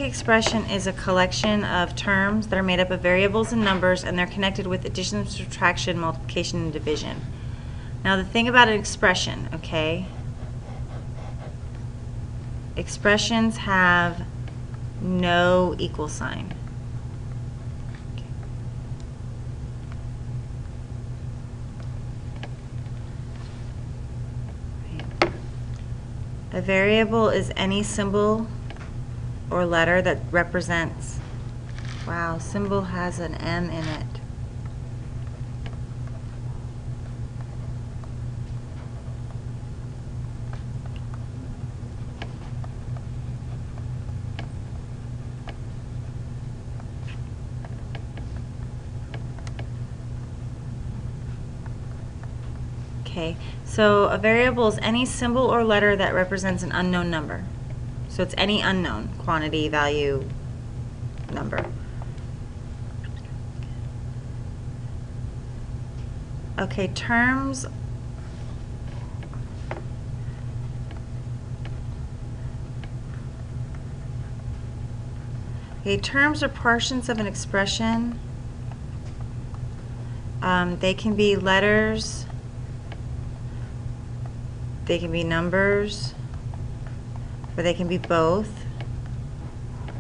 expression is a collection of terms that are made up of variables and numbers, and they're connected with addition, subtraction, multiplication, and division. Now the thing about an expression, okay? Expressions have no equal sign. A variable is any symbol or letter that represents, wow, symbol has an M in it. Okay, so a variable is any symbol or letter that represents an unknown number. So it's any unknown quantity, value, number. Okay, terms. Okay, terms are portions of an expression. They can be letters. They can be numbers, or they can be both.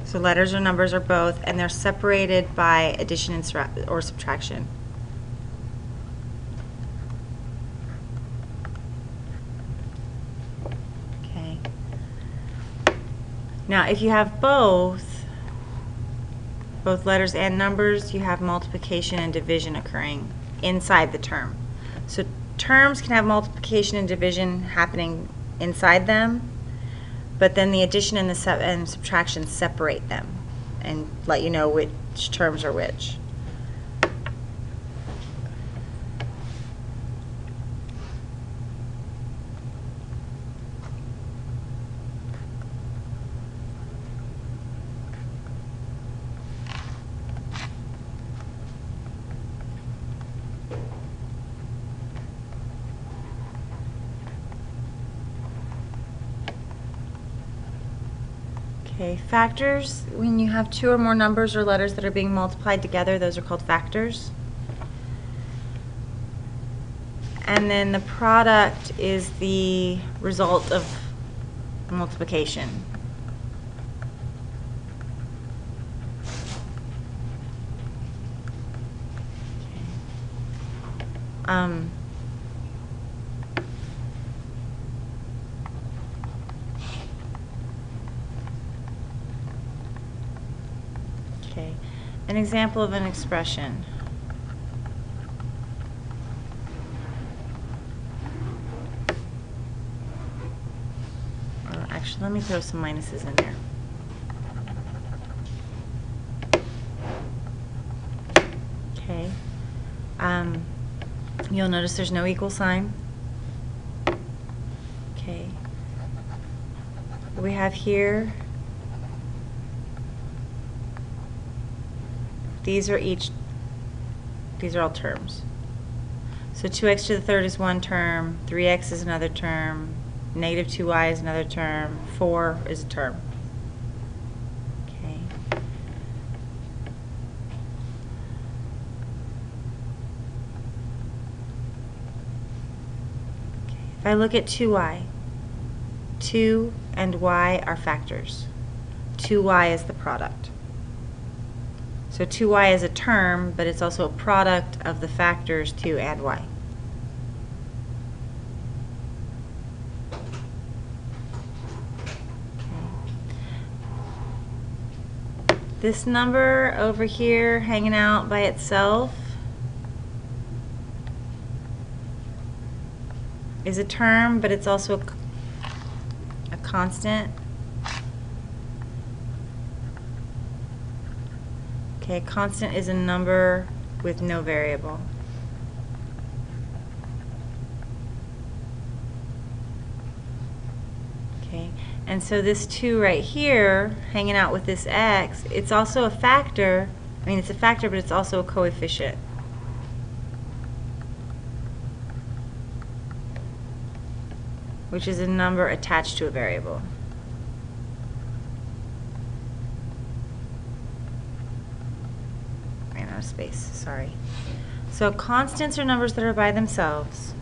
So letters or numbers are both, and they're separated by addition and or subtraction. Okay. Now, if you have both letters and numbers, you have multiplication and division occurring inside the term. So terms can have multiplication and division happening inside them, but then the addition and the subtraction separate them and let you know which terms are which. Okay, factors, when you have two or more numbers or letters that are being multiplied together, those are called factors. And then the product is the result of multiplication. Okay, an example of an expression. Actually, let me throw some minuses in there. Okay. You'll notice there's no equal sign. Okay. What we have here, these are all terms. So 2x to the third is one term, 3x is another term, negative 2y is another term, 4 is a term. Okay. If I look at 2y, 2 and y are factors. 2y is the product. So 2y is a term, but it's also a product of the factors 2 and y. Okay. This number over here hanging out by itself is a term, but it's also a constant. Okay, constant is a number with no variable. Okay, and so this 2 right here, hanging out with this x, it's also a factor. I mean, it's a factor, but it's also a coefficient. Which is a number attached to a variable. out of space, sorry. So constants are numbers that are by themselves.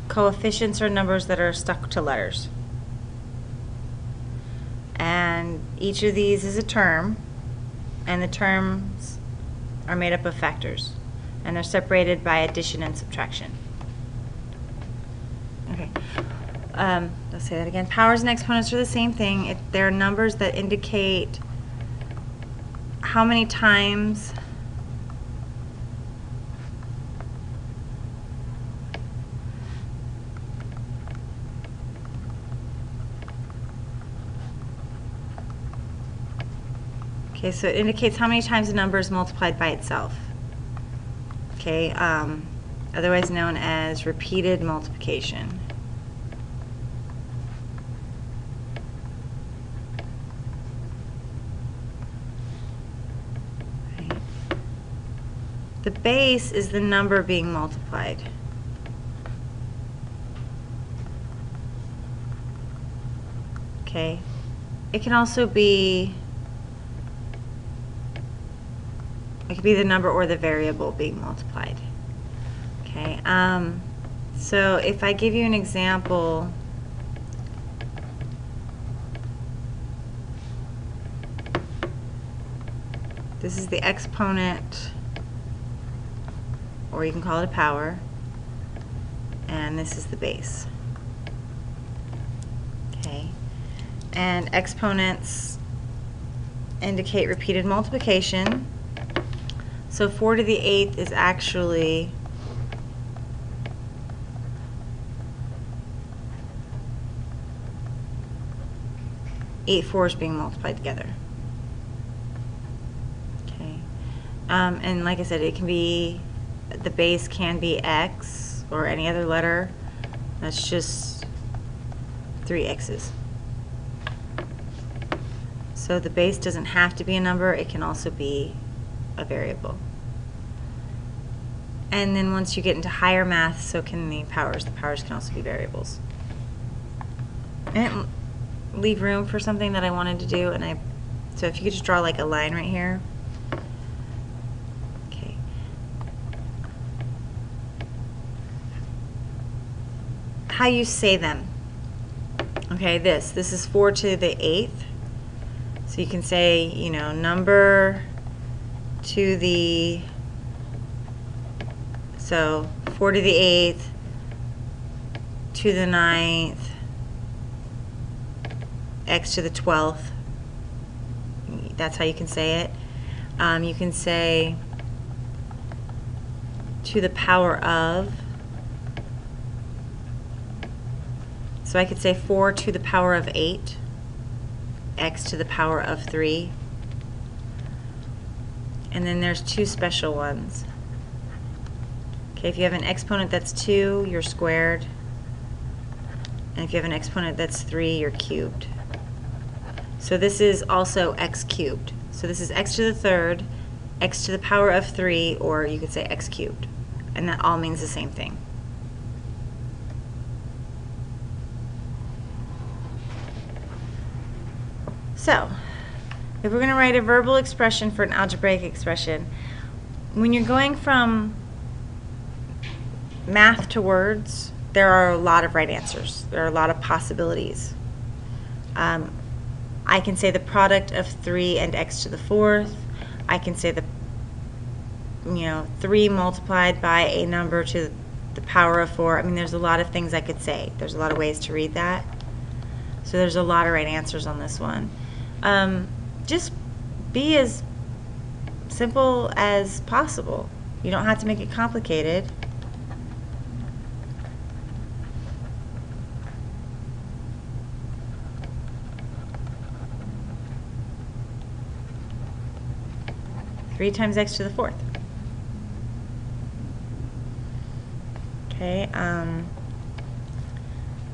Coefficients are numbers that are stuck to letters. And each of these is a term, and the terms are made up of factors, and they're separated by addition and subtraction. Okay, let's say that again. Powers and exponents are the same thing. They're numbers that indicate how many times okay, so it indicates how many times a number is multiplied by itself. Okay, otherwise known as repeated multiplication. Right. The base is the number being multiplied. Okay, it can also be, it could be the number or the variable being multiplied. Okay, so if I give you an example, this is the exponent, or you can call it a power, and this is the base. Okay, and exponents indicate repeated multiplication. So 4 to the 8th is actually eight fours being multiplied together. Okay, and like I said, it can be, the base can be X or any other letter. That's just 3 X's. So the base doesn't have to be a number, it can also be a variable. And then once you get into higher math, so can the powers. The powers can also be variables. I didn't leave room for something that I wanted to do, and so if you could just draw like a line right here. Okay. How you say them. Okay, this is 4 to the 8th. So you can say, you know, number to the, so 4 to the 8th, to the 9th, x to the 12th. That's how you can say it. You can say to the power of, so I could say 4 to the power of 8, x to the power of 3. And then there's two special ones. Okay, if you have an exponent that's 2, you're squared. And if you have an exponent that's 3, you're cubed. So this is also x cubed. So this is x to the 3rd, x to the power of 3, or you could say x cubed. And that all means the same thing. So, if we're going to write a verbal expression for an algebraic expression, when you're going from math to words, there are a lot of right answers. There are a lot of possibilities. I can say the product of 3 and x to the 4th. I can say the, 3 multiplied by a number to the power of 4. I mean, there's a lot of things I could say. There's a lot of ways to read that. So there's a lot of right answers on this one. Just be as simple as possible. You don't have to make it complicated. Three times x to the 4th. Okay,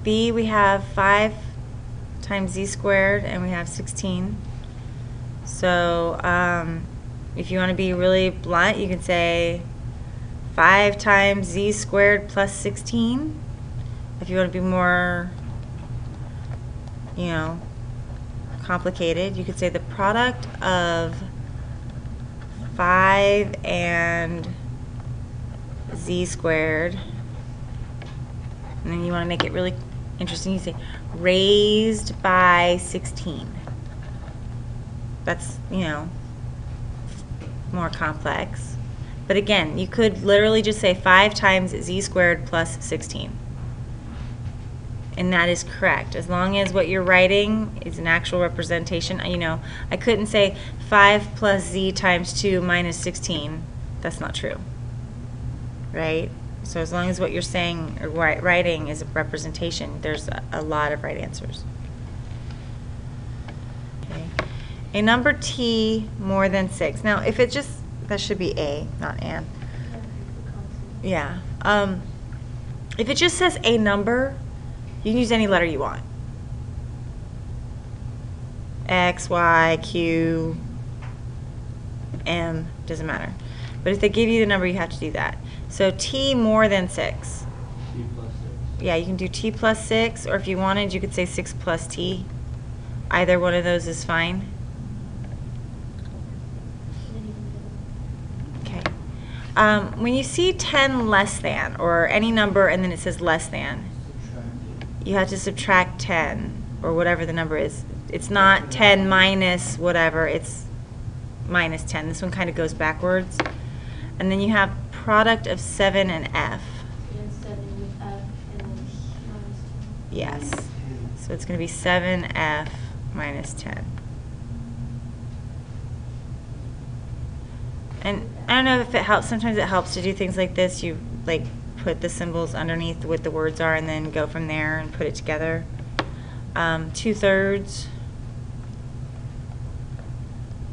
B, we have 5 times z squared, and we have 16. So if you want to be really blunt, you can say 5 times z squared plus 16. If you want to be more, complicated, you could say the product of 5 and z squared. And then you want to make it really interesting. You say raised by 16. That's, you know, more complex. But again, you could literally just say 5 times z squared plus 16. And that is correct. As long as what you're writing is an actual representation. You know, I couldn't say 5 plus z times 2 minus 16. That's not true. Right? So as long as what you're saying or writing is a representation, there's a lot of right answers. Okay. A number t more than 6. Now, if it just, that should be a, not an. Yeah. If it just says a number, you can use any letter you want. X, Y, Q, M, doesn't matter. But if they give you the number, you have to do that. So t more than 6. T plus 6. Yeah, you can do t plus 6, or if you wanted, you could say 6 plus t. Either one of those is fine. Okay. When you see 10 less than, or any number and then it says less than, you have to subtract 10, or whatever the number is. It's not 10 minus whatever, it's minus 10. This one kind of goes backwards. And then you have product of 7 and f. And 7 with f and then minus 10. Yes. So it's going to be 7f minus 10. And I don't know if it helps. Sometimes it helps to do things like this. You like put the symbols underneath what the words are and then go from there and put it together. 2/3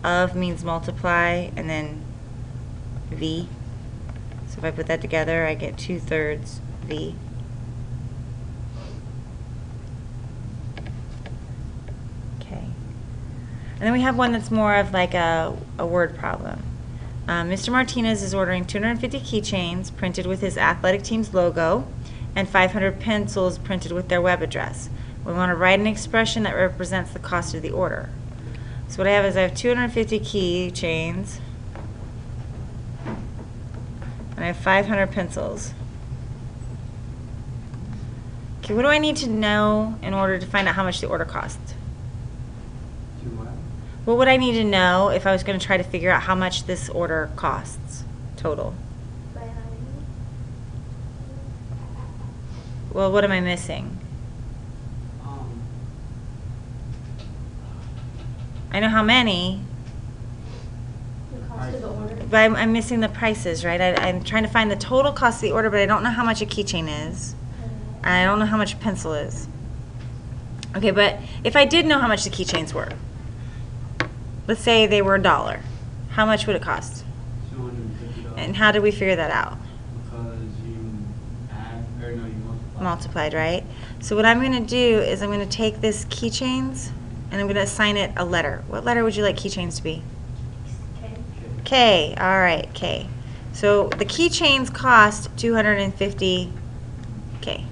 of means multiply, and then v. So if I put that together, I get 2/3 v. Okay. And then we have one that's more of like a word problem. Mr. Martinez is ordering 250 keychains printed with his athletic team's logo and 500 pencils printed with their web address. We want to write an expression that represents the cost of the order. So what I have is I have 250 keychains and I have 500 pencils. Okay, what do I need to know in order to find out how much the order costs? What would I need to know if I was going to try to figure out how much this order costs total? By how many? Well, what am I missing? I know how many, The cost of the order? but I'm missing the prices, right? I'm trying to find the total cost of the order, but I don't know how much a keychain is. And I don't know how much a pencil is. Okay, but if I did know how much the keychains were, let's say they were $1. How much would it cost? $250. And how did we figure that out? Because you add, or no, you multiply. Multiplied, right? So what I'm going to do is I'm going to take this keychains and I'm going to assign it a letter. What letter would you like keychains to be? Okay. K. All right, K. So the keychains cost 250 K.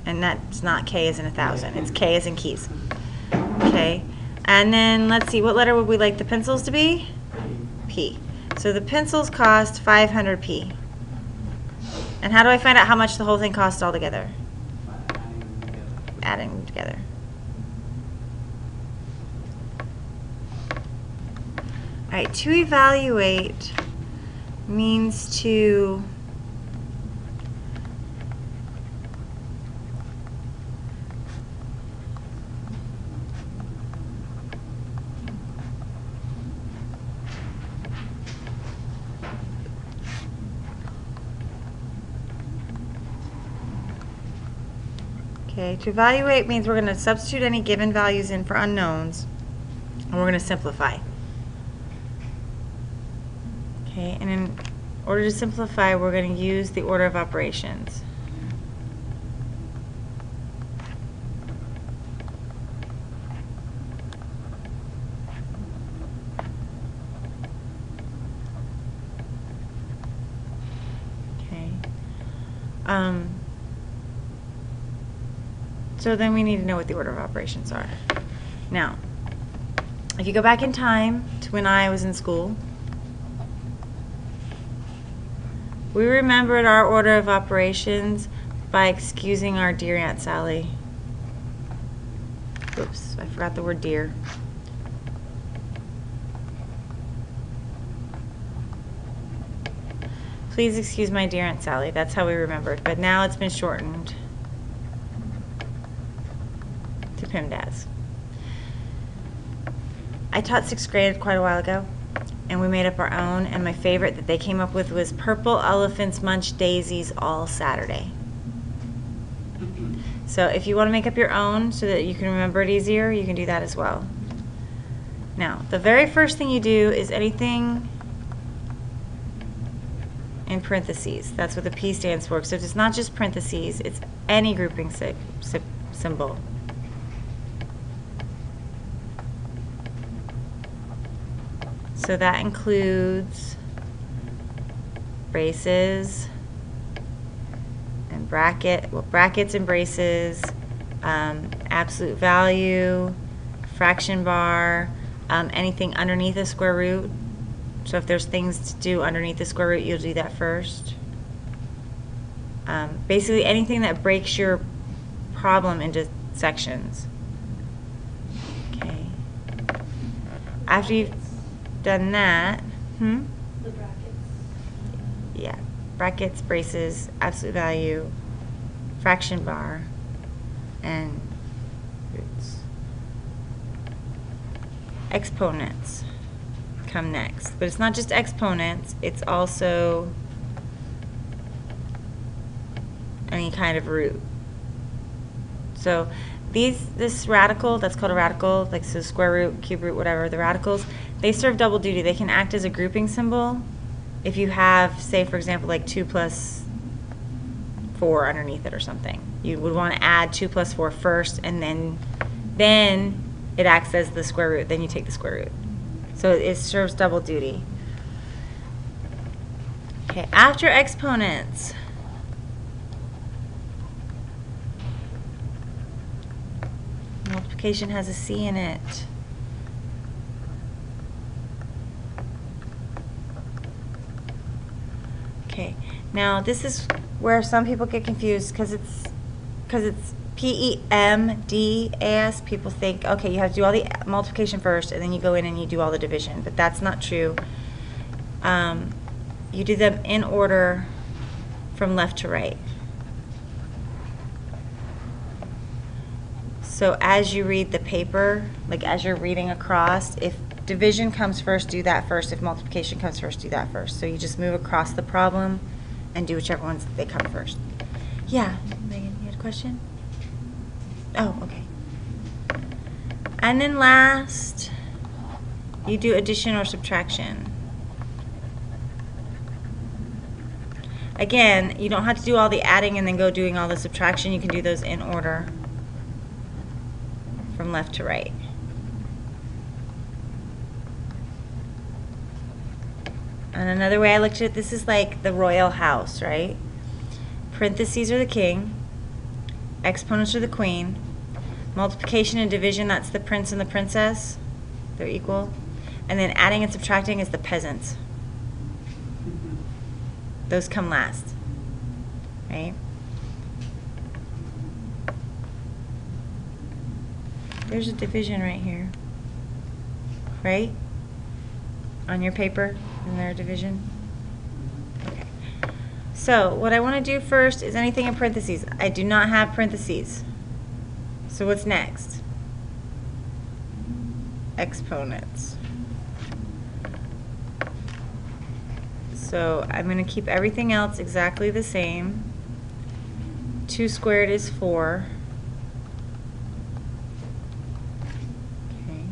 And that's not K as in 1,000. It's K as in keys. Okay. And then let's see, what letter would we like the pencils to be? P. So the pencils cost 500 P. And how do I find out how much the whole thing costs altogether? By adding them together. Adding them together. All right, to evaluate means to Okay, to evaluate means we're going to substitute any given values in for unknowns, and we're going to simplify. Okay, and in order to simplify, we're going to use the order of operations. Okay. So then we need to know what the order of operations are. Now, if you go back in time to when I was in school, We remembered our order of operations by excusing our dear Aunt Sally. Oops, I forgot the word dear. Please excuse my dear Aunt Sally. That's how we remembered. But now it's been shortened to PIMDAS. I taught 6th grade quite a while ago, and we made up our own, and my favorite that they came up with was purple elephants munch daisies all Saturday. So if you want to make up your own so that you can remember it easier, you can do that as well. Now, the very first thing you do is anything in parentheses. That's what the P stands for. So it's not just parentheses, it's any grouping symbol. So that includes braces and brackets and braces, absolute value, fraction bar, anything underneath a square root. So if there's things to do underneath the square root, you'll do that first. Basically anything that breaks your problem into sections. Okay. After you've done that, The brackets. yeah, brackets, braces, absolute value, fraction bar, and roots. Exponents come next, but it's not just exponents, it's also any kind of root. So this radical, that's called a radical, like so square root, cube root, whatever, the radicals, they serve double duty. They can act as a grouping symbol if you have, say for example, like 2 plus 4 underneath it or something. You would want to add 2 plus 4 first, and then it acts as the square root, then you take the square root. So it serves double duty. Okay, after exponents, multiplication has a C in it. Okay, now this is where some people get confused because it's PEMDAS. People think, okay, you have to do all the multiplication first and then you go in and you do all the division, but that's not true. You do them in order from left to right. So as you read the paper, like as you're reading across, if division comes first, do that first. If multiplication comes first, do that first. So you just move across the problem and do whichever ones they come first. Yeah, Megan, you had a question? Oh, okay. And then last, you do addition or subtraction. Again, you don't have to do all the adding and then go doing all the subtraction. You can do those in order from left to right. And another way I looked at it, this is like the royal house, right? Parentheses are the king, exponents are the queen, multiplication and division, that's the prince and the princess, they're equal, and then adding and subtracting is the peasants. Those come last, right? There's a division right here, right? On your paper, isn't there a division? Okay. So what I want to do first is anything in parentheses. I do not have parentheses. So what's next? Exponents. So I'm going to keep everything else exactly the same. 2 squared is 4. Okay.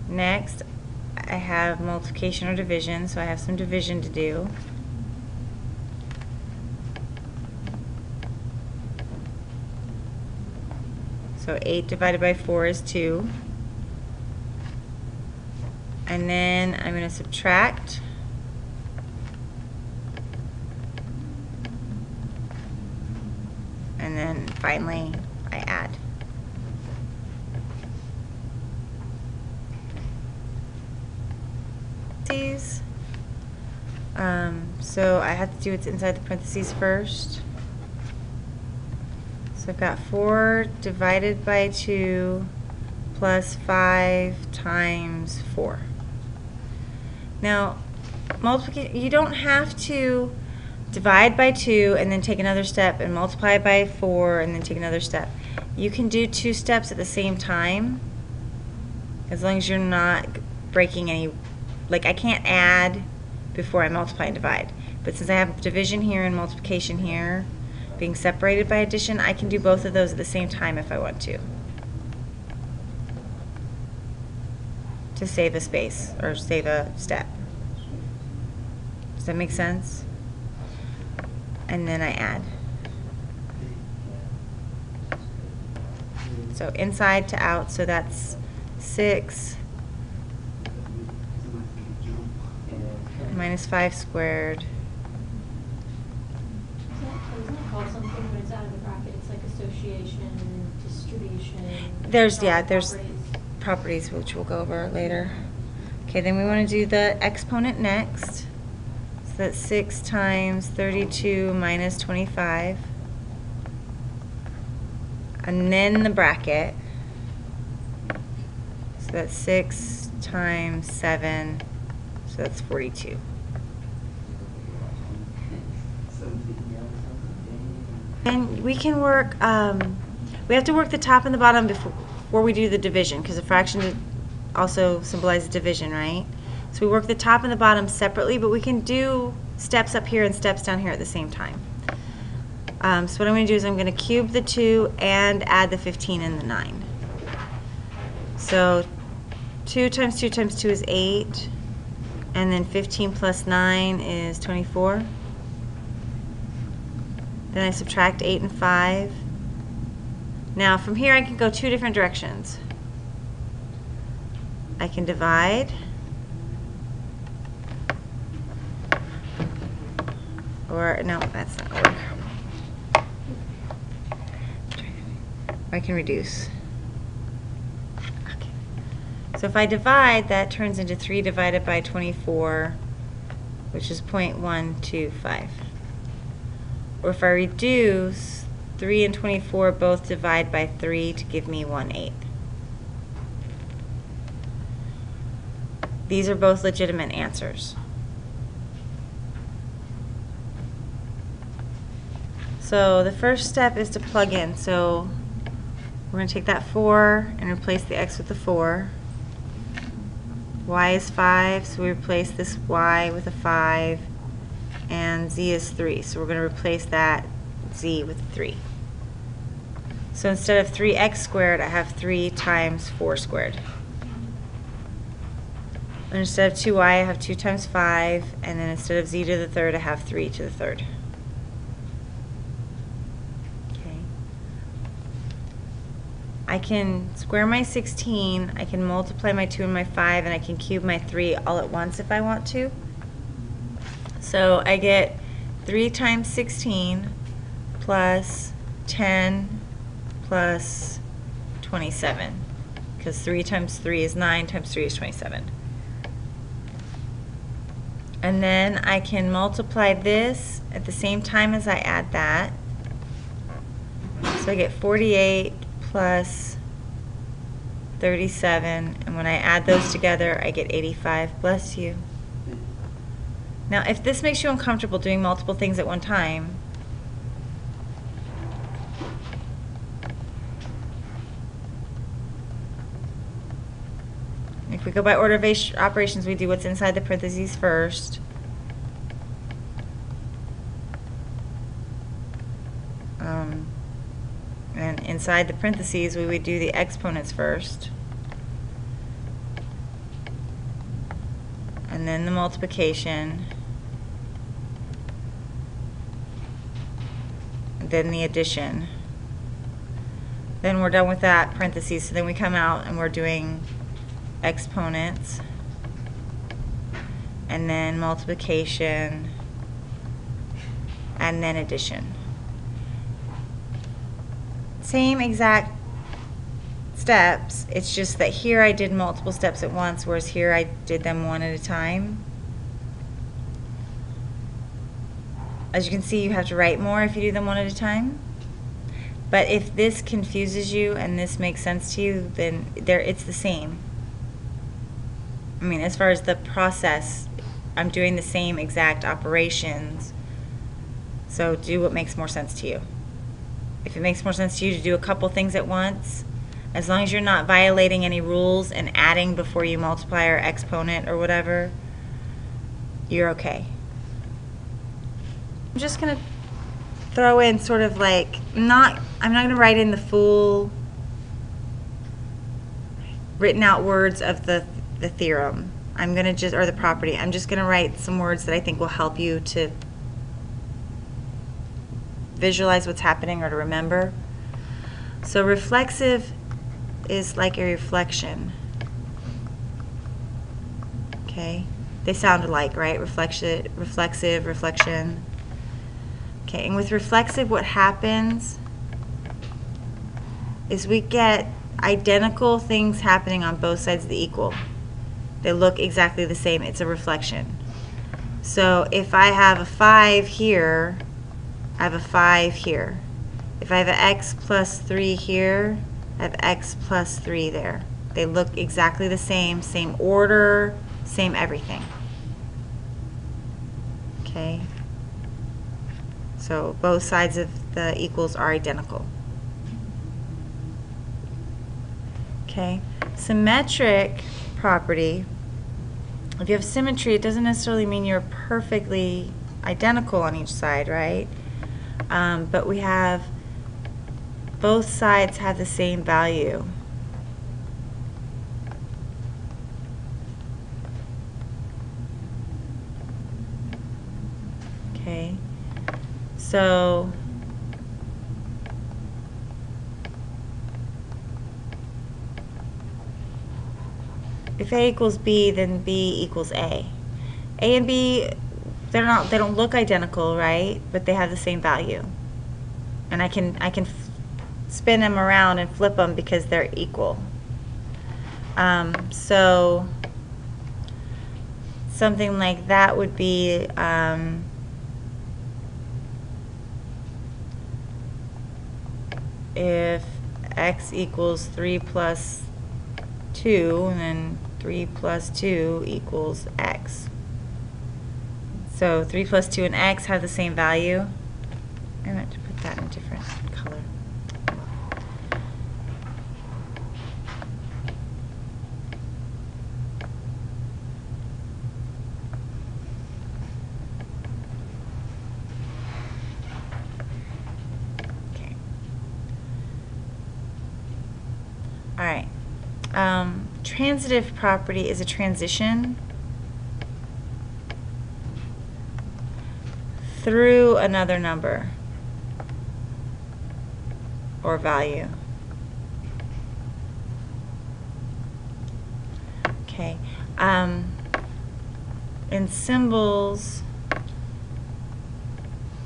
Next, I have multiplication or division, so I have some division to do. So 8 divided by 4 is 2. And then I'm going to subtract. And then finally, I add. So I have to do what's inside the parentheses first. So I've got 4 divided by 2 plus 5 times 4. Now, multiplication, you don't have to divide by 2 and then take another step and multiply by 4 and then take another step. You can do 2 steps at the same time as long as you're not breaking any, like I can't add before I multiply and divide. But since I have division here and multiplication here being separated by addition, I can do both of those at the same time if I want to save a space or save a step. Does that make sense? And then I add. So inside to out, so that's 6 minus 5 squared. Isn't it called something when it's out of the bracket? It's like association, distribution. There's properties. properties which we'll go over later. Okay, then we want to do the exponent next. So that's 6 times 32 minus 25. And then the bracket. So that's 6 times 7, so that's 42. And we can work, we have to work the top and the bottom before we do the division, because a fraction also symbolizes division, right? So we work the top and the bottom separately, but we can do steps up here and steps down here at the same time. So what I'm going to do is I'm going to cube the 2 and add the 15 and the 9. So 2 times 2 times 2 is 8, and then 15 plus 9 is 24. Then I subtract 8 and 5. Now from here I can go 2 different directions. I can divide, or no, that's not going to work. I can reduce. Okay. So if I divide, that turns into 3 divided by 24, which is 0.125. Or if I reduce, 3 and 24 both divide by 3 to give me 1/8. These are both legitimate answers. So the first step is to plug in. So we're going to take that 4 and replace the x with the 4. Y is 5, so we replace this y with a 5. And z is 3, so we're going to replace that z with 3. So instead of 3x squared, I have 3 times 4 squared. And instead of 2y, I have 2 times 5, and then instead of z to the third, I have 3 to the third. Okay. I can square my 16, I can multiply my 2 and my 5, and I can cube my 3 all at once if I want to. So I get 3 times 16 plus 10 plus 27, because 3 times 3 is 9 times 3 is 27. And then I can multiply this at the same time as I add that. So I get 48 plus 37, and when I add those together, I get 85. Bless you. Now, if this makes you uncomfortable doing multiple things at one time, if we go by order of operations, we do what's inside the parentheses first. And inside the parentheses, we would do the exponents first. And then the multiplication. Then the addition. Then we're done with that parentheses, so then we come out and we're doing exponents, and then multiplication, and then addition. Same exact steps, it's just that here I did multiple steps at once, whereas here I did them one at a time. As you can see, you have to write more if you do them one at a time. But if this confuses you and this makes sense to you, then it's the same. I mean, as far as the process, I'm doing the same exact operations. So do what makes more sense to you. If it makes more sense to you to do a couple things at once, as long as you're not violating any rules and adding before you multiply or exponent or whatever, you're okay. I'm just going to throw in sort of like, I'm not going to write in the full written out words of the theorem. I'm going to just, or the property. I'm just going to write some words that I think will help you to visualize what's happening or to remember. So reflexive is like a reflection. Okay? They sound alike, right? Reflexive, reflection. Okay, and with reflexive, what happens is we get identical things happening on both sides of the equal. They look exactly the same. It's a reflection. So if I have a 5 here, I have a 5 here. If I have an x plus 3 here, I have x plus 3 there. They look exactly the same order, same everything. Okay? So both sides of the equals are identical. Okay? Symmetric property, if you have symmetry, it doesn't necessarily mean you're perfectly identical on each side, right? But we have both sides have the same value. Okay, so if A equals B, then B equals A. A and B, they don't look identical, right? But they have the same value. And I can spin them around and flip them because they're equal. So something like that would be if x equals 3 plus 2, then 3 plus 2 equals x. So 3 plus 2 and x have the same value. I meant to put that in a different color. Okay. All right. Transitive property is a transition through another number or value. Okay. In symbols,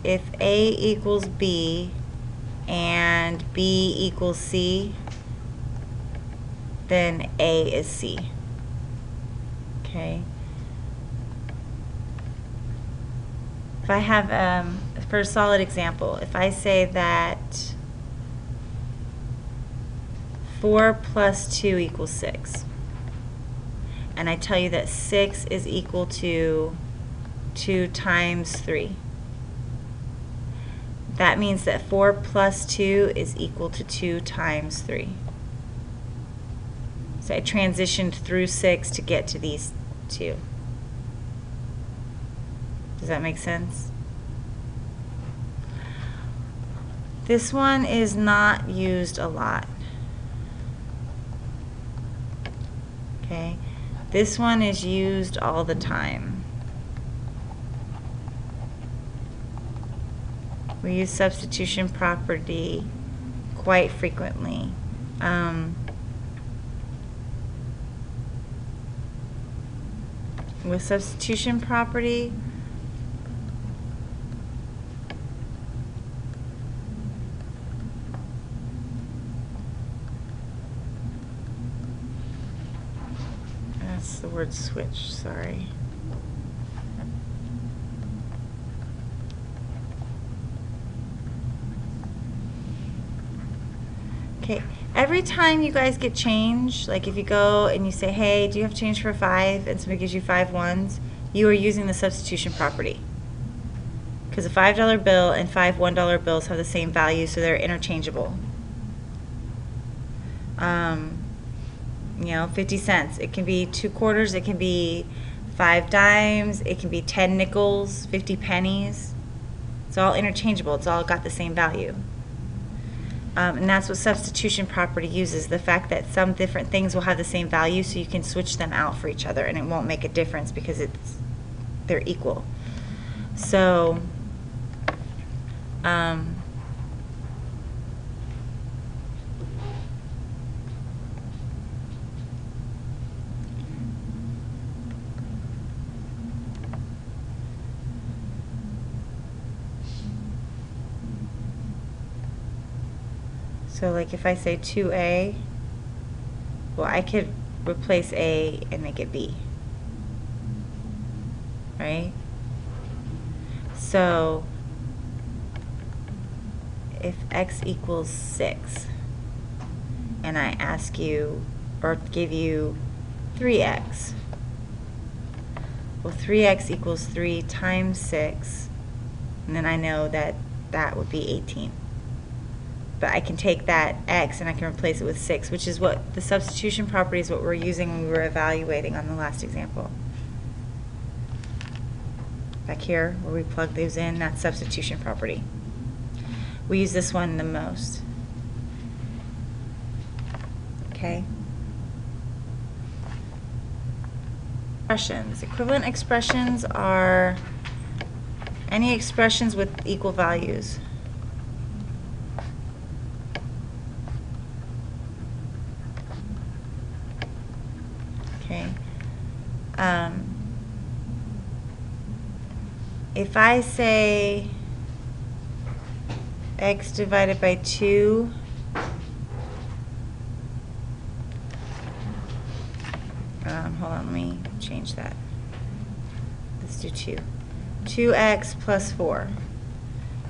if A equals B and B equals C, then A is C. Okay. If I have, for a solid example, if I say that 4 plus 2 equals 6, and I tell you that 6 is equal to 2 times 3, that means that 4 plus 2 is equal to 2 times 3. So I transitioned through 6 to get to these two. Does that make sense? This one is not used a lot. Okay? This one is used all the time. We use substitution property quite frequently. With substitution property, that's the word switch, sorry. Okay, every time you guys get change, like if you go and you say, hey, do you have change for 5, and somebody gives you 5 ones, you are using the substitution property. Because a $5 bill and 5 $1 bills have the same value, so they're interchangeable. 50 cents. It can be 2 quarters, it can be 5 dimes, it can be 10 nickels, 50 pennies. It's all interchangeable. It's all got the same value. And that's what substitution property uses, the fact that some different things will have the same value, so you can switch them out for each other and it won't make a difference because they're equal. So So like if I say 2A, well, I could replace A and make it B, right? So if x equals 6, and I ask you, or give you 3x, well, 3x equals 3 times 6, and then I know that that would be 18. But I can take that x and I can replace it with 6, which is what the substitution property is, what we're using when we were evaluating on the last example. Back here, where we plug those in, that's substitution property. We use this one the most. Okay? Expressions. Equivalent expressions are any expressions with equal values. Okay. If I say x divided by 2, hold on, let me change that. Let's do 2. 2x plus 4.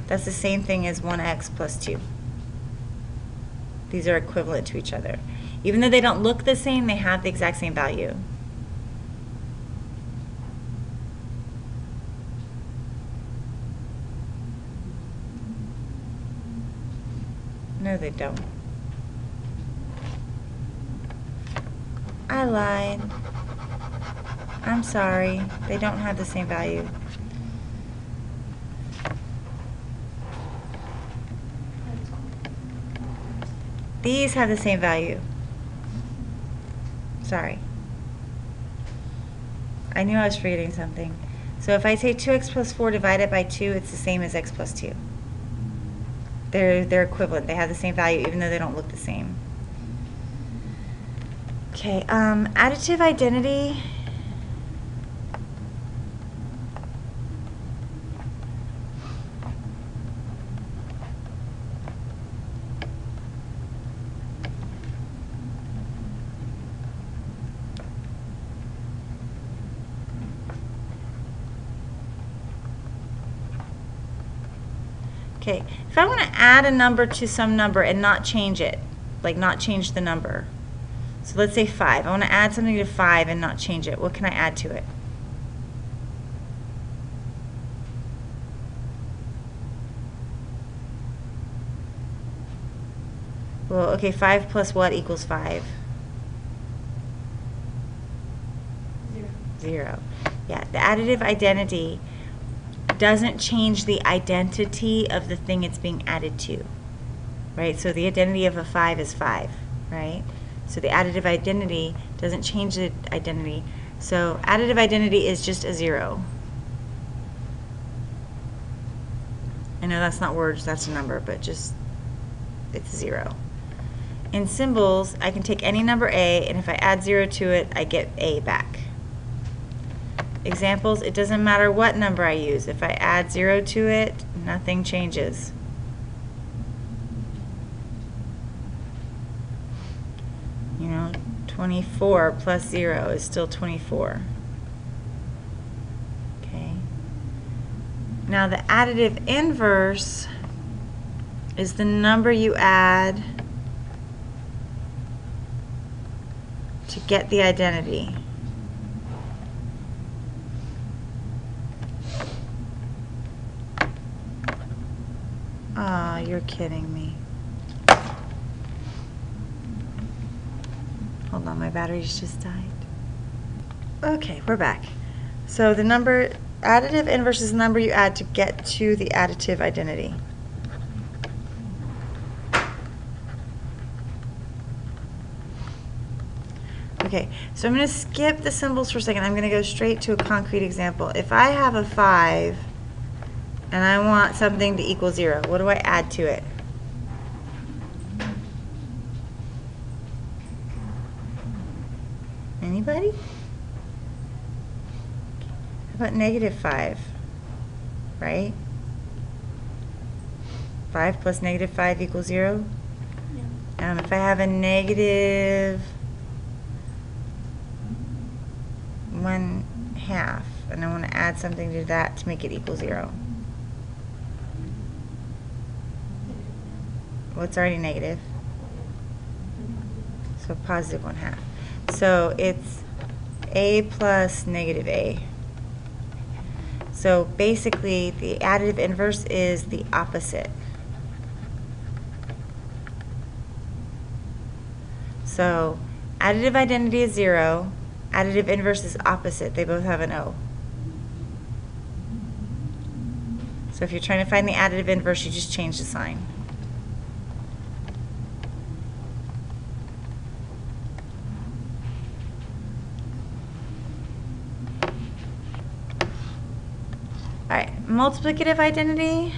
That's the same thing as 1x plus 2. These are equivalent to each other. Even though they don't look the same, they have the exact same value. No, they don't. I lied. I'm sorry. They don't have the same value. These have the same value. Sorry. I knew I was forgetting something. So if I say 2x plus 4 divided by 2, it's the same as x plus 2. They're equivalent. They have the same value even though they don't look the same. Okay, additive identity. Okay, if I want to add a number to some number and not change it, like not change the number. So let's say 5. I want to add something to 5 and not change it. What can I add to it? Well, okay, 5 plus what equals 5? 0. Yeah, the additive identity doesn't change the identity of the thing it's being added to, right? So the identity of a 5 is 5, right? So the additive identity doesn't change the identity. So additive identity is just a 0. I know that's not words, that's a number, but just, it's 0. In symbols, I can take any number A, and if I add 0 to it, I get A back. Examples, it doesn't matter what number I use. If I add 0 to it, nothing changes. You know, 24 plus 0 is still 24. Okay. Now the additive inverse is the number you add to get the identity. Aw, you're kidding me. Hold on, my batteries just died. Okay, we're back. So the number, additive inverse is the number you add to get to the additive identity. Okay, so I'm going to skip the symbols for a second. I'm going to go straight to a concrete example. If I have a 5 and I want something to equal 0, what do I add to it? Anybody? How about negative 5, right? 5 plus negative 5 equals 0? Yeah. If I have a negative 1/2 and I want to add something to that to make it equal 0. Well, it's already negative. So positive 1/2. So it's a plus negative a. So basically, the additive inverse is the opposite. So additive identity is 0. Additive inverse is opposite. They both have an O. So if you're trying to find the additive inverse, you just change the sign. Alright, multiplicative identity.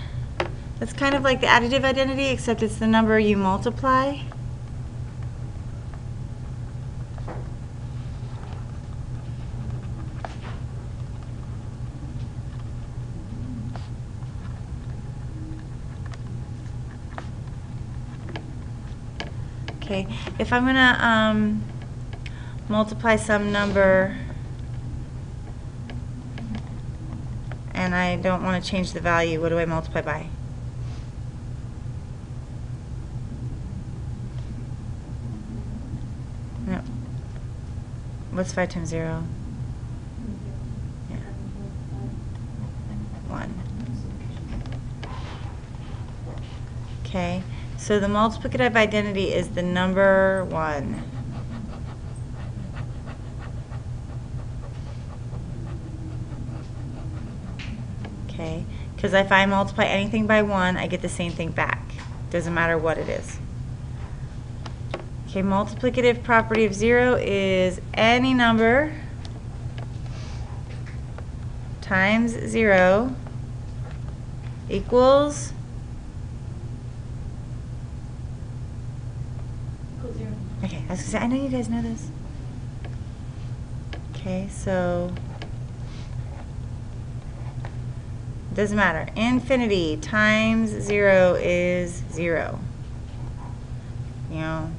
That's kind of like the additive identity, except it's the number you multiply. Okay, if I'm going to multiply some number and I don't want to change the value, what do I multiply by? No. What's 5 times 0? Yeah. 1. Okay, so the multiplicative identity is the number 1. Okay, because if I multiply anything by 1, I get the same thing back. Doesn't matter what it is. Okay, multiplicative property of 0 is any number times 0 equals 0. Okay, I was gonna say, I know you guys know this. Okay, so doesn't matter. Infinity times 0 is 0. You know,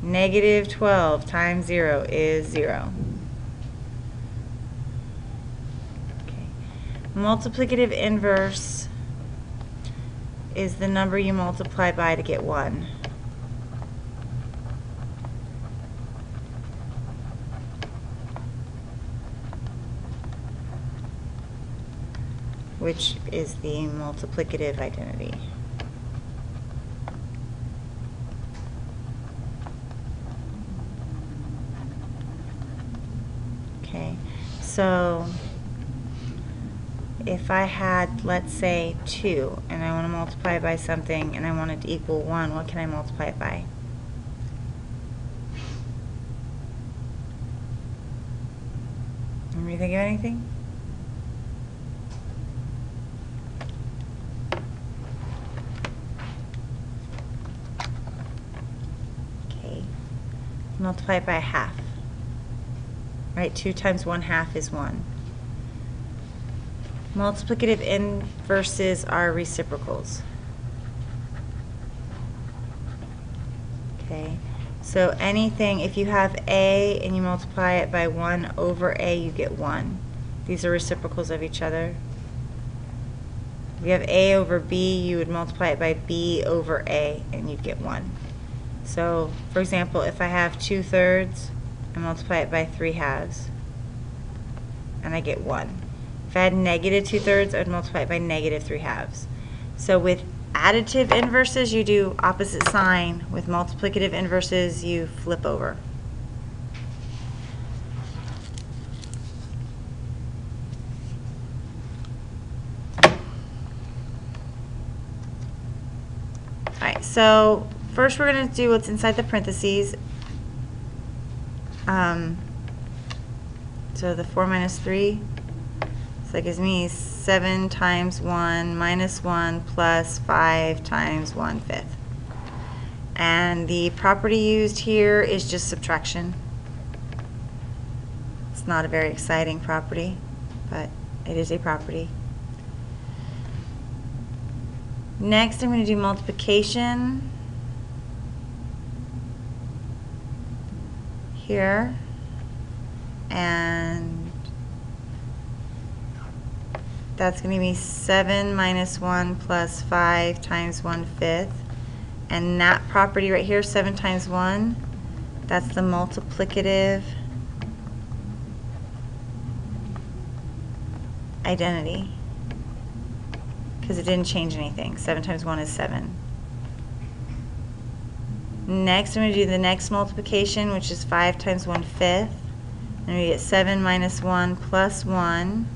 negative 12 times 0 is 0. Okay. Multiplicative inverse is the number you multiply by to get 1. Which is the multiplicative identity. Okay, so if I had, let's say, 2, and I want to multiply by something, and I want it to equal 1, what can I multiply it by? Anybody think of anything? Multiply it by 1/2. Right? 2 times 1/2 is 1. Multiplicative inverses are reciprocals. Okay. So anything, if you have A and you multiply it by 1 over A, you get 1. These are reciprocals of each other. If you have A over B, you would multiply it by B over A, and you'd get 1. So, for example, if I have 2/3 and multiply it by 3/2, and I get 1. If I had negative 2/3, I would multiply it by negative 3/2. So with additive inverses, you do opposite sign. With multiplicative inverses, you flip over. Alright, so first we're going to do what's inside the parentheses. So the 4 minus 3, so that gives me 7 times 1 minus 1 plus 5 times 1/5. And the property used here is just subtraction. It's not a very exciting property, but it is a property. Next, I'm going to do multiplication here, and that's going to be 7 minus 1 plus 5 times 1/5. And that property right here, 7 times 1, that's the multiplicative identity, because it didn't change anything. 7 times 1 is 7. Next, I'm going to do the next multiplication, which is 5 times 1/5. And we get 7 minus 1 plus 1.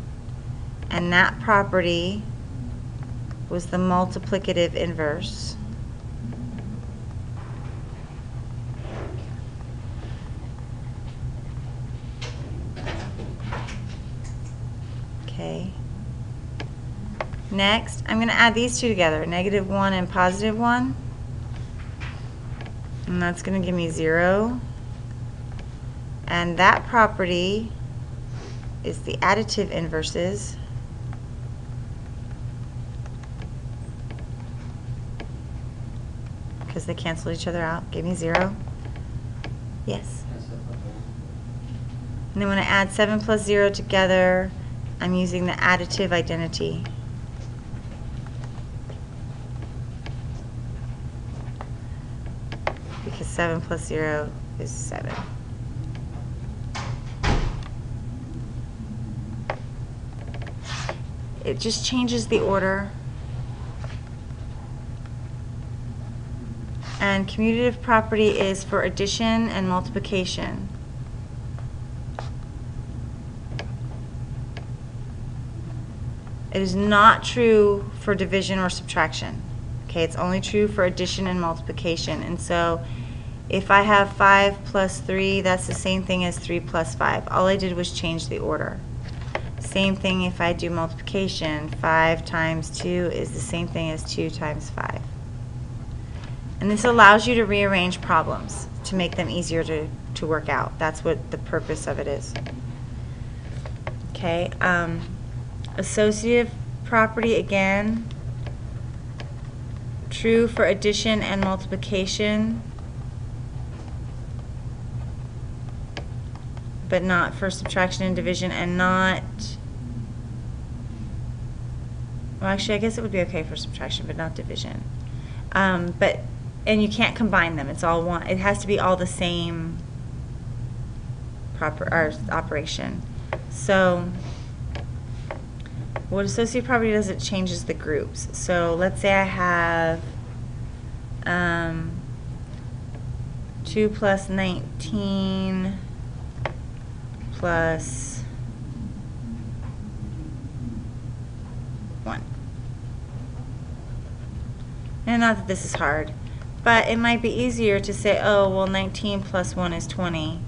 And that property was the multiplicative inverse. Okay. Next, I'm going to add these two together, negative 1 and positive 1. And that's going to give me 0. And that property is the additive inverses. Because they cancel each other out. Give me 0. Yes. And then when I add 7 plus 0 together, I'm using the additive identity. Because 7 plus 0 is 7. It just changes the order. And commutative property is for addition and multiplication. It is not true for division or subtraction. Okay, it's only true for addition and multiplication. And so if I have 5 plus 3, that's the same thing as 3 plus 5. All I did was change the order. Same thing if I do multiplication. 5 times 2 is the same thing as 2 times 5. And this allows you to rearrange problems to make them easier to work out. That's what the purpose of it is. Okay, associative property again, true for addition and multiplication, but not for subtraction and division, and not, well actually I guess it would be okay for subtraction but not division. And you can't combine them. It's all one. It has to be all the same operation. So what associative property does, it changes the groups. So let's say I have 2 plus 19 plus 1. And not that this is hard, but it might be easier to say, oh, well, 19 plus 1 is 20,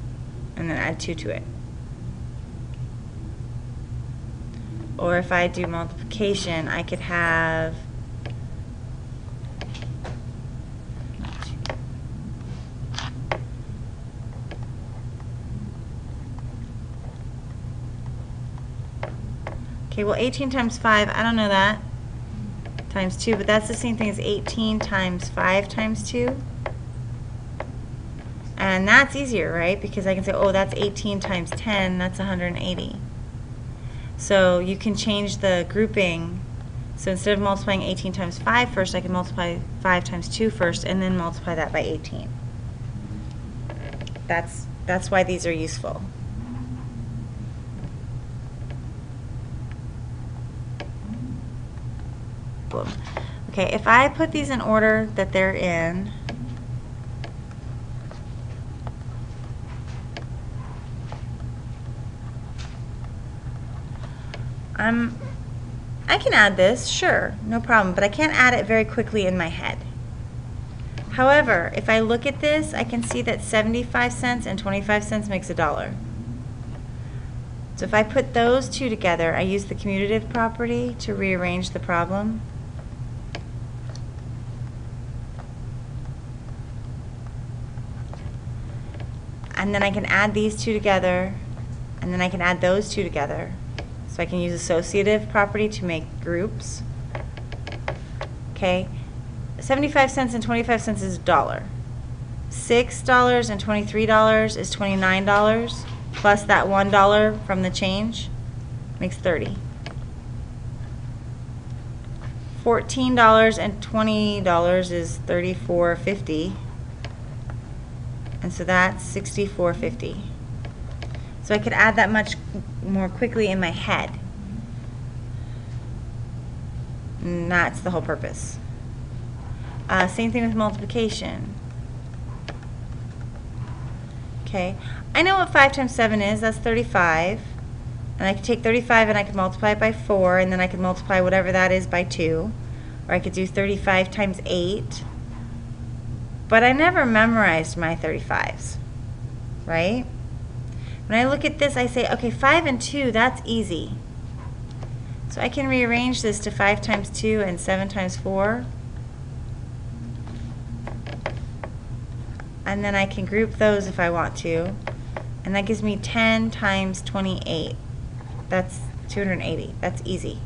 and then add 2 to it. Or if I do multiplication, I could have okay, well, 18 times 5, I don't know that, times 2, but that's the same thing as 18 times 5 times 2. And that's easier, right? Because I can say, oh, that's 18 times 10, that's 180. So you can change the grouping. So instead of multiplying 18 times 5 first, I can multiply 5 times 2 first and then multiply that by 18. That's That's why these are useful. Boom. Okay, if I put these in order that they're in, I can add this, sure, no problem, but I can't add it very quickly in my head. However, if I look at this, I can see that 75 cents and 25 cents makes $1. So if I put those two together, I use the commutative property to rearrange the problem. And then I can add these two together, and then I can add those two together. So I can use associative property to make groups. Okay, 75 cents and 25 cents is $1. $6 and $23 is $29, plus that $1 from the change makes $30. $14 and $20 is $34.50. And so that's $64.50. So I could add that much more quickly in my head. And that's the whole purpose. Same thing with multiplication. Okay, I know what 5 times 7 is. That's 35. And I could take 35 and I could multiply it by 4, and then I could multiply whatever that is by 2. Or I could do 35 times 8. But I never memorized my 35s, right? When I look at this, I say, okay, 5 and 2, that's easy. So I can rearrange this to 5 times 2 and 7 times 4. And then I can group those if I want to. And that gives me 10 times 28. That's 280. That's easy.